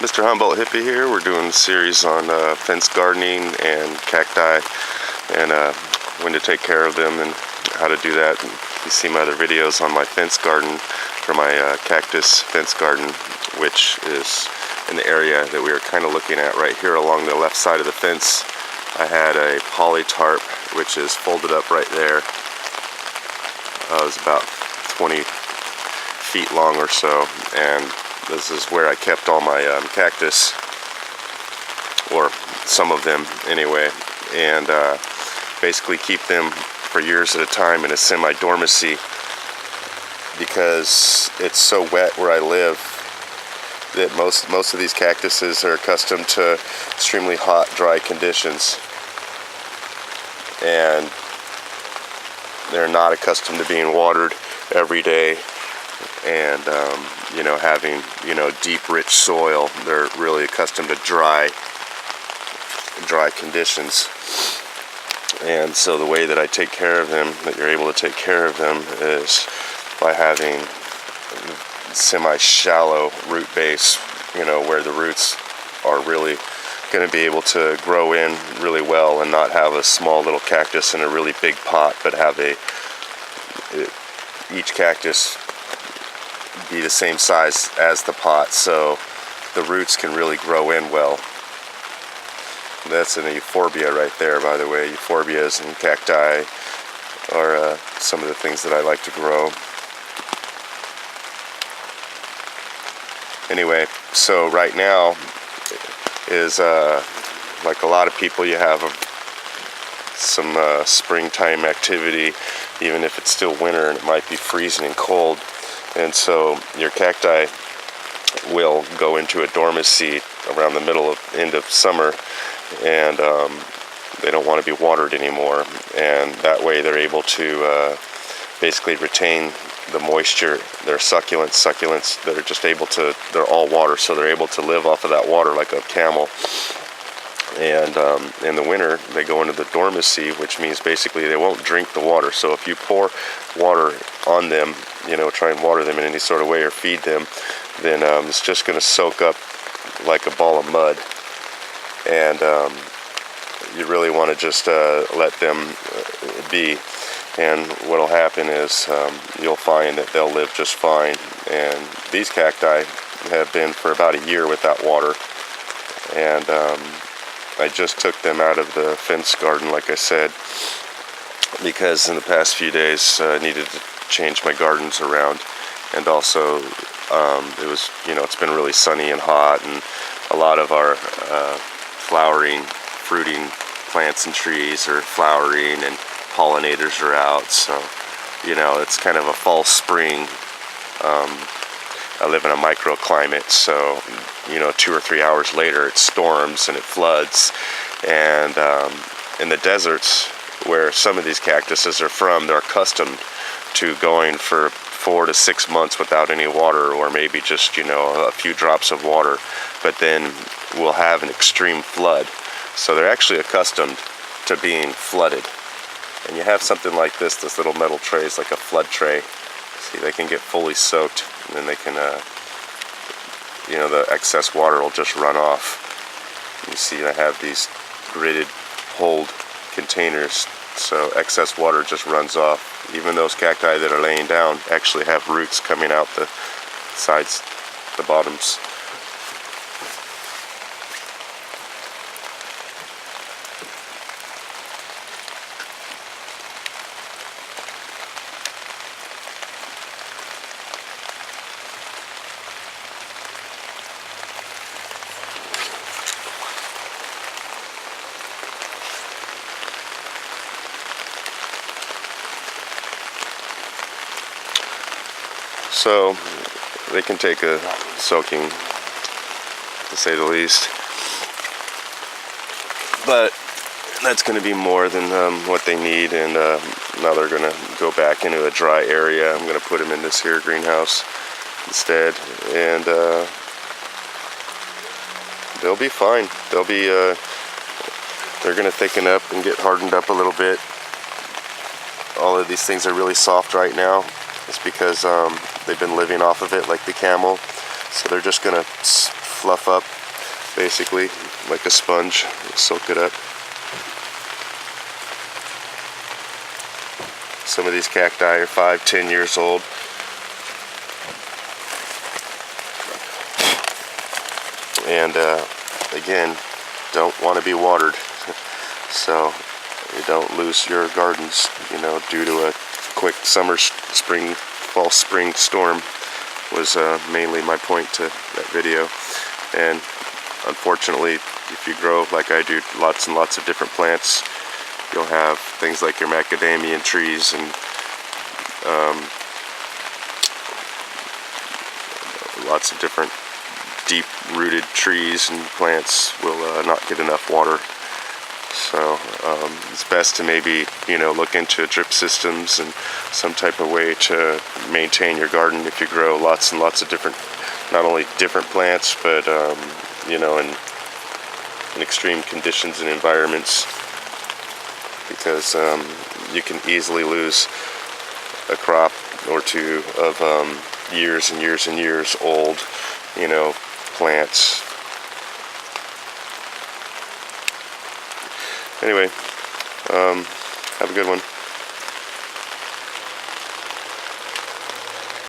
Mr. Humboldt-Hippy here. We're doing a series on fence gardening and cacti and when to take care of them and how to do that. And you see my other videos on my fence garden, or my cactus fence garden, which is in the area that we were kind of looking at right here along the left side of the fence. I had a poly tarp, which is folded up right there. It was about 20 feet long or so, and this is where I kept all my cactus, or some of them anyway, and basically keep them for years at a time in a semi-dormacy, because it's so wet where I live that most of these cactuses are accustomed to extremely hot, dry conditions, and they're not accustomed to being watered every day and having deep, rich soil. They're really accustomed to dry conditions. And so the way that I take care of them, that you're able to take care of them, is by having semi-shallow root base, where the roots are really going to be able to grow in really well, and not have a small little cactus in a really big pot, but have each cactus be the same size as the pot, so the roots can really grow in well. That's an euphorbia right there, by the way. Euphorbias and cacti are some of the things that I like to grow. Anyway, so right now is like a lot of people, you have some springtime activity, even if it's still winter and it might be freezing and cold. And so your cacti will go into a dormancy around the end of summer, and they don't want to be watered anymore. And that way they're able to basically retain the moisture. They're succulents that are just able to, they're all water, so they're able to live off of that water like a camel. And in the winter they go into the dormancy, which means basically they won't drink the water. So if you pour water on them, try and water them in any sort of way or feed them, then it's just going to soak up like a ball of mud. And you really want to just let them be. And what will happen is you'll find that they'll live just fine. And these cacti have been for about a year without water. And I just took them out of the fence garden, like I said, because in the past few days I needed to change my gardens around. And also it was, it's been really sunny and hot, and a lot of our flowering, fruiting plants and trees are flowering, and pollinators are out, so it's kind of a false spring. I live in a microclimate, so 2 or 3 hours later it storms and it floods. And in the deserts where some of these cactuses are from, they're accustomed to going for 4 to 6 months without any water, or maybe just a few drops of water, but then we'll have an extreme flood. So they're actually accustomed to being flooded. And you have something like this little metal tray is like a flood tray. See, they can get fully soaked, and then they can, the excess water will just run off. You see, I have these gridded hold containers, so excess water just runs off. Even those cacti that are laying down actually have roots coming out the sides, the bottoms. So they can take a soaking, to say the least, but that's going to be more than what they need. And now they're going to go back into a dry area. I'm going to put them in this here greenhouse instead, and they'll be fine. They're going to thicken up and get hardened up a little bit. All of these things are really soft right now. It's because they've been living off of it like the camel. So they're just going to fluff up, basically, like a sponge. Soak it up. Some of these cacti are 5-10 years old. And again, don't want to be watered, so you don't lose your gardens, due to a quick summer, spring, fall, spring storm was mainly my point to that video. And unfortunately, if you grow, like I do, lots and lots of different plants, you'll have things like your macadamia trees and lots of different deep-rooted trees and plants will not get enough water. So it's best to maybe, look into drip systems and some type of way to maintain your garden if you grow lots and lots of different, not only different plants, but, in extreme conditions and environments, because you can easily lose a crop or two of years and years and years old, plants. Anyway, have a good one.